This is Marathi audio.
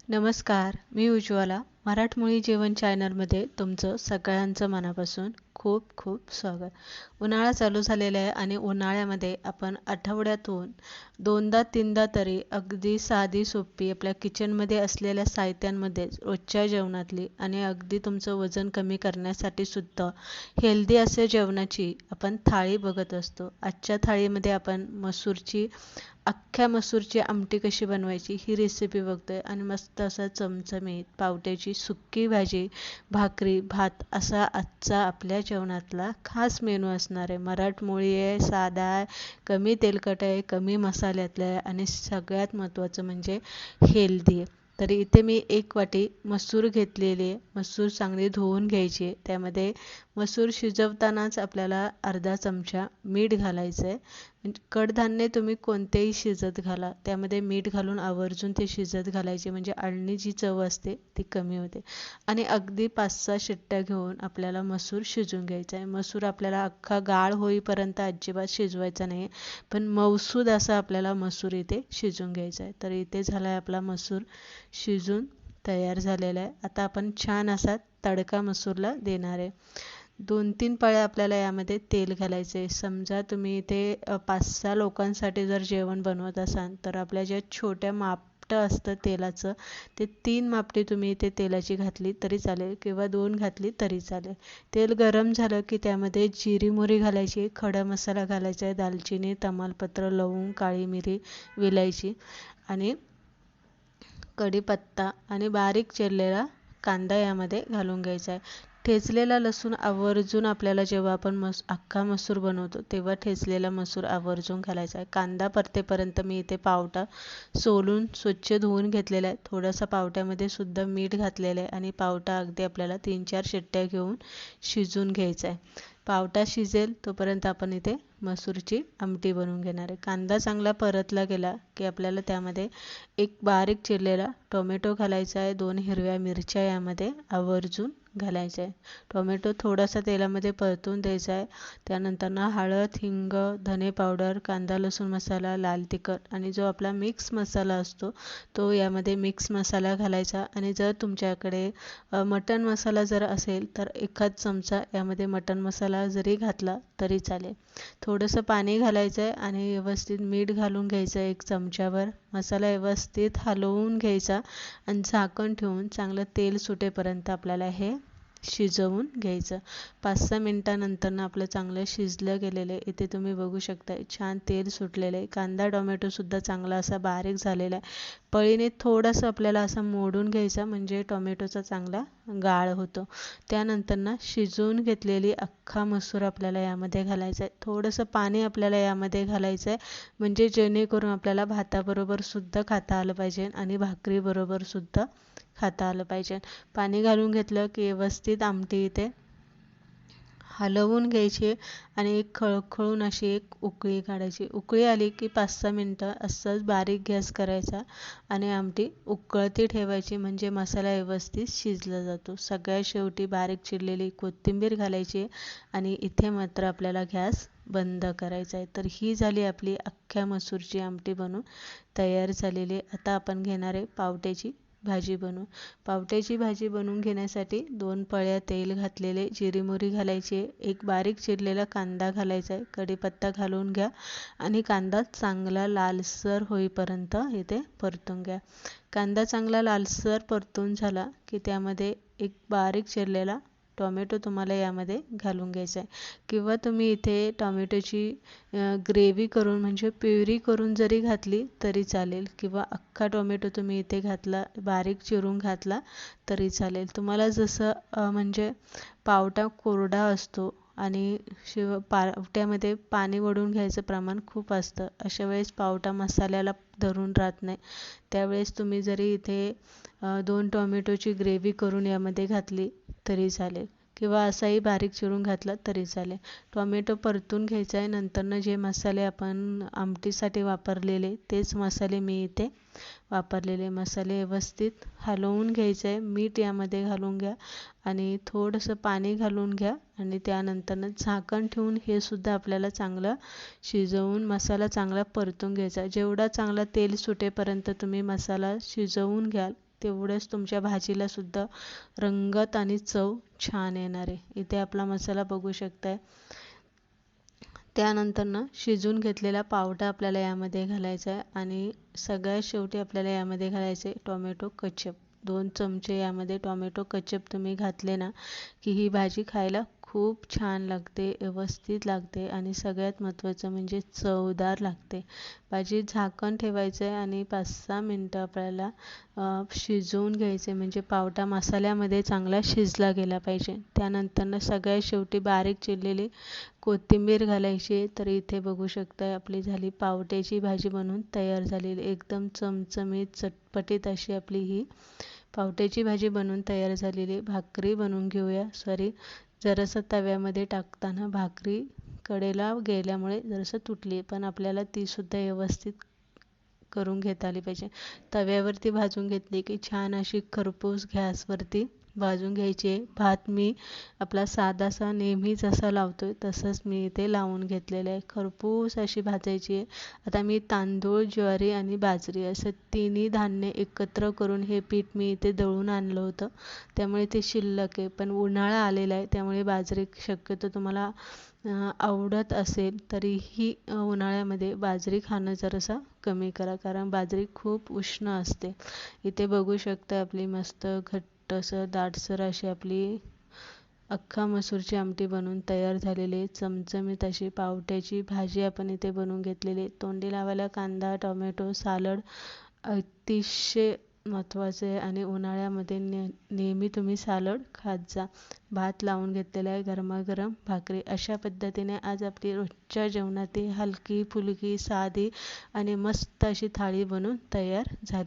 नमस्कार, मी उज्ज्वला. मराठमोळी जेवण चॅनलमध्ये तुमचं सगळ्यांचं मनापासून खूप खूप स्वागत. उन्हाळा चालू झालेला आहे आणि उन्हाळ्यामध्ये आपण आठवड्यातून दोनदा तीनदा तरी अगदी साधी सोपी आपल्या किचनमध्ये असलेल्या साहित्यांमध्ये रोजच्या जेवणातली आणि अगदी तुमचं वजन कमी करण्यासाठी सुद्धा हेल्दी असे जेवणाची आपण थाळी बघत असतो. आजच्या थाळीमध्ये आपण अख्ख्या मसूरची आमटी कशी बनवायची ही रेसिपी बघतोय आणि मस्त असा चमचमीत पावट्याची सुक्की भाजी, भाकरी, भात असा आजचा आपल्या जेवणातला खास मेनू असणार आहे. मराठमोळी आहे, साधा आहे, कमी तेलकट आहे, कमी मसाल्यातला आहे आणि सगळ्यात महत्त्वाचं म्हणजे हेल्दी आहे. तर इथे मी 1 वाटी मसूर घेतलेली आहे. मसूर चांगली धुवून घ्यायची आहे. त्यामध्ये मसूर शिजवतानाच आपल्याला अर्धा चमचा मीठ घालायचं आहे. कडधान्य तुम्ही कोणतेही शिजत घाला, त्यामध्ये मीठ घालून आवर्जून ते शिजत घालायचे, म्हणजे अळणी जी चव असते ती कमी होते. आणि अगदी 5-6 शिट्ट्या घेऊन आपल्याला मसूर शिजवून घ्यायचा आहे. मसूर आपल्याला अख्खा गाळ होईपर्यंत अजिबात शिजवायचा नाही, पण मऊसूद असा आपल्याला मसूर इथे शिजवून घ्यायचा आहे. तर इथे झाला आहे आपला मसूर शिजून तयार झालेला आहे. आता आपण छान असा तडका मसूरला देणार आहे. 2-3 पळ्या आपल्याला यामध्ये तेल घालायचे. समजा तुम्ही इथे 5-6 लोकांसाठी जर जेवण बनवत असाल तर आपल्या ज्या छोट्या मापटं असतं तेलाचं, ते 3 मापटी तुम्ही इथे तेलाची घातली तरी चालेल किंवा 2 घातली तरी चालेल. तेल गरम झालं की त्यामध्ये जिरी मोहरी घालायची, खडा मसाला घालायचा आहे, दालचिनी, तमालपत्र, लवंग, काळी मिरी, विलायची आणि कढीपत्ता आणि बारीक चिरलेला कांदा यामध्ये घालून घ्यायचा आहे. ठेचलेला लसूण आवर्जून आपल्याला जेव्हा आपण अख्खा मसूर बनवतो तेव्हा ठेचलेला मसूर आवर्जून घालायचा आहे. कांदा परतेपर्यंत मी इथे पावटा सोलून स्वच्छ धुवून घेतलेला आहे. थोडासा पावट्यामध्ये सुद्धा मीठ घातलेलं आहे आणि पावटा अगदी आपल्याला 3-4 शिट्ट्या घेऊन शिजवून घ्यायचा आहे. पावटा शिजेल तोपर्यंत आपण इथे मसूरची आमटी बनवून घेणार आहे. कांदा चांगला परतला गेला की आपल्याला त्यामध्ये एक बारीक चिरलेला टोमॅटो घालायचा आहे. 2 हिरव्या मिरच्या यामध्ये आवर्जून घालायचं आहे. टोमॅटो थोडासा तेलामध्ये परतून द्यायचा आहे. त्यानंतर हळद, हिंग, धने पावडर, कांदा लसूण मसाला, लाल तिखट आणि जो आपला मिक्स मसाला असतो तो यामध्ये मिक्स मसाला घालायचा. आणि जर तुमच्याकडे मटण मसाला जर असेल तर 1 चमचा यामध्ये मटण मसाला जरी घातला तरी चालेल. थोडंसं पाणी घालायचं आहे आणि व्यवस्थित मीठ घालून घ्यायचं 1 चमच्याभर. मसाला व्यवस्थित हलवून घ्यायचा आणि झाकण ठेवून चांगलं तेल सुटेपर्यंत आपल्याला हे शिजवून घ्यायचं. 5-6 मिनिटानंतर आपलं चांगलं शिजलं गेलेलं आहे. इथे तुम्ही बघू शकता छान तेल सुटलेलं आहे. कांदा टोमॅटोसुद्धा चांगला असा बारीक झालेला आहे. पळीने थोडंसं आपल्याला असं मोडून घ्यायचं म्हणजे टोमॅटोचा चांगला गाळ होतो. त्यानंतर शिजवून घेतलेली अख्खा मसूर आपल्याला यामध्ये घालायचा आहे. थोडंसं पाणी आपल्याला यामध्ये घालायचं आहे, म्हणजे जेणेकरून आपल्याला भाताबरोबर सुद्धा खाता आलं पाहिजे आणि भाकरीबरोबर सुद्धा खाता आलं पाहिजे. पाणी घालून घेतलं की व्यवस्थित आमटी इथे हलवून घ्यायची आणि एक खळखळून अशी एक उकळी काढायची. उकळी आली की 5-6 मिनटं असंच बारीक गॅस करायचा आणि आमटी उकळती ठेवायची, म्हणजे मसाला व्यवस्थित शिजला जातो. सगळ्यात शेवटी बारीक चिरलेली कोथिंबीर घालायची आणि इथे मात्र आपल्याला गॅस बंद करायचा आहे. तर ही झाली आपली अख्ख्या मसूरची आमटी बनवून तयार झालेली. आता आपण घेणार आहे पावट्याची भाजी बनवून. पावट्याची भाजी बनवून घेण्यासाठी 2 पळ्या तेल घातलेले, जिरी मोहरी घालायची, एक बारीक चिरलेला कांदा घालायचा आहे, कढीपत्ता घालून घ्या आणि कांदा चांगला लालसर होईपर्यंत इथे परतून घ्या. कांदा चांगला लालसर परतून झाला की त्यामध्ये एक बारीक चिरलेला टोमॅटो तुम्हाला यामध्ये घालून घ्यायचा आहे, किंवा तुम्ही इथे टोमॅटोची ग्रेव्ही करून म्हणजे प्युरी करून जरी घातली तरी चालेल, किंवा अख्खा टोमॅटो तुम्ही इथे घातला, बारीक चिरून घातला तरी चालेल. तुम्हाला जसं म्हणजे पावटा कोरडा असतो आणि पावट्यामध्ये पाणी ओढून घ्यायचं प्रमाण खूप असतं, अशा वेळेस पावटा मसाल्याला धरून राहत नाही. त्यावेळेस तुम्ही जरी इथे 2 टोमॅटोची ग्रेव्ही करून यामध्ये घातली तरी चालेल, किंवा असाही बारीक चिरून घातला तरी चालेल. टोमॅटो परतून घ्यायचा आहे. नंतरनं जे मसाले आपण आमटीसाठी वापरलेले तेच मसाले मी इथे वापरलेले. मसाले व्यवस्थित हलवून घ्यायचे आहे. मीठ यामध्ये घालून घ्या आणि थोडंसं पाणी घालून घ्या आणि त्यानंतरनं झाकण ठेवून हे सुद्धा आपल्याला चांगलं शिजवून मसाला चांगला परतून घ्यायचा. जेवढा चांगला तेल सुटेपर्यंत तुम्ही मसाला शिजवून घ्याल तेवढंच तुमच्या भाजीला सुद्धा रंगत आणि चव छान येणार आहे. इथे आपला मसाला बघू शकताय. त्यानंतर शिजून घेतलेला पावटा आपल्याला यामध्ये घालायचा आहे आणि सगळ्यात शेवटी आपल्याला यामध्ये घालायचे टोमॅटो केचप. 2 चमचे यामध्ये टोमॅटो केचप तुम्ही घातले ना की ही भाजी खायला खूप छान लागते, व्यवस्थित लागते आणि सगळ्यात महत्त्वाचं म्हणजे चवदार लागते. भाजी झाकण ठेवायचं आहे आणि 5-6 मिनटं आपल्याला शिजवून घ्यायचे, म्हणजे पावटा मसाल्यामध्ये चांगला शिजला गेला पाहिजे. त्यानंतर सगळ्यात शेवटी बारीक चिरलेली कोथिंबीर घालायची. तर इथे बघू शकता आपली झाली पावट्याची भाजी बनवून तयार झालेली. एकदम चमचमीत चटपटीत अशी आपली ही पावट्याची भाजी बनवून तयार झालेली. भाकरी बनवून घेऊया. जरासं तव्यामध्ये टाकताना भाकरी कडेला गेल्यामुळे जरासं तुटली, पण आपल्याला ती सुद्धा व्यवस्थित करून घेता आली पाहिजे. तव्यावरती भाजून घेतली की छान अशी खरपूस गॅसवरती भाजून घ्यायची आहे. भात मी आपला साधासा नेहमी जसा लावतोय तसंच मी इथे लावून घेतलेलं आहे. खरपूस अशी भाजायची आहे. आता मी तांदूळ, ज्वारी आणि बाजरी असं तिन्ही धान्य एकत्र करून हे पीठ मी इथे दळून आणलं होतं, त्यामुळे ते शिल्लक आहे. पण उन्हाळा आलेला आहे त्यामुळे बाजरी शक्यतो तुम्हाला आवडत असेल तरीही उन्हाळ्यामध्ये बाजरी खाणं जरासं कमी करा, कारण बाजरी खूप उष्ण असते. इथे बघू शकता आपली मस्त घट्टसर दाटसर अशी आपली अख्खा मसूरची आमटी बनवून तयार झालेली आहे. चमचमीत अशी पावट्याची भाजी आपण इथे बनवून घेतलेली. तोंडी लावायला कांदा, टोमॅटो, सॅलड अतिशय महत्त्वाचं आहे आणि उन्हाळ्यामध्ये नेहमी तुम्ही सॅलड खात जा. भात लावून घेतलेला आहे, गरमागरम भाकरी. अशा पद्धतीने आज आपली रोजच्या जेवणातील हलकी फुलकी साधी आणि मस्त अशी थाळी बनवून तयार झाली.